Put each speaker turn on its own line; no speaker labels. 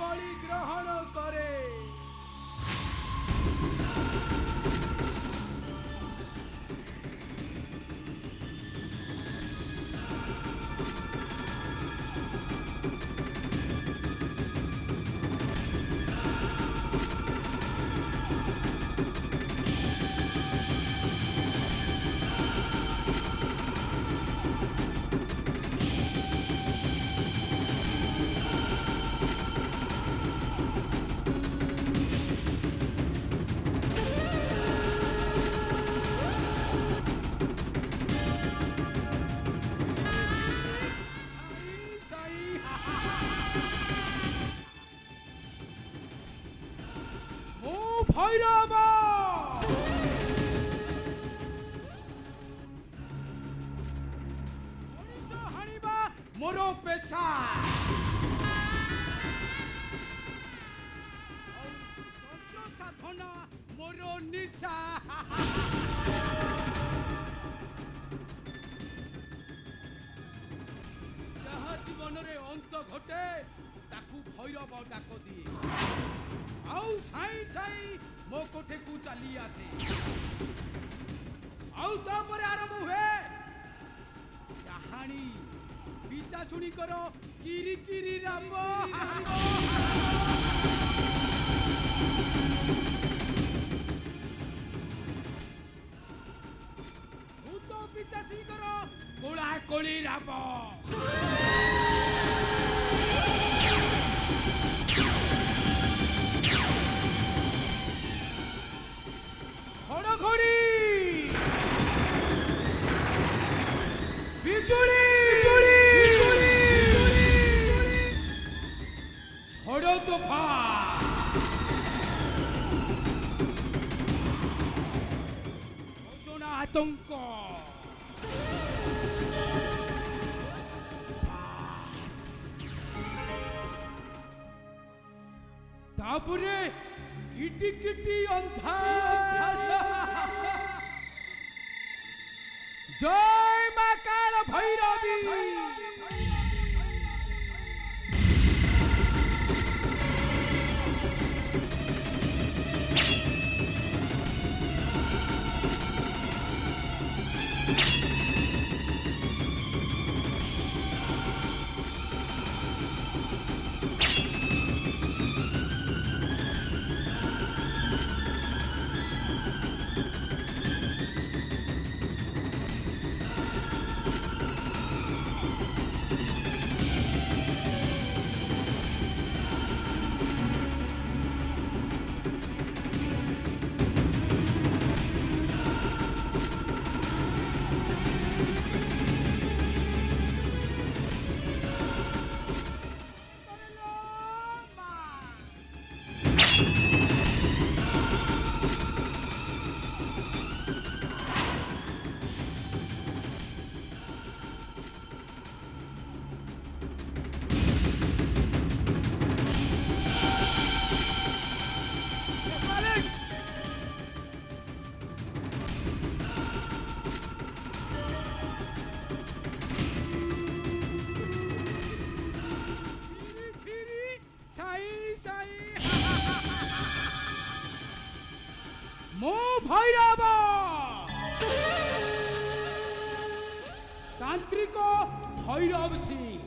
बलि ग्रहण करे। भैरव मनीष हाणिबा मोर पेशा। तंत्र साधना मोर निशा। जहा जीवन रे अंत घटे ताकू भैरव डाक दिए। आउ साई साई मो कोठे को चली आसे। आउ तापर आरंभ हुए कहानी। पीछा सुनी करो किरी किरी राम। भूत पीछा सुनी करो कोला कोली राम। आतंक तापुरे किटी किटी अंधार। जय मां काल भैरवी। मो भैरव तांत्रिक भैरव सिंह।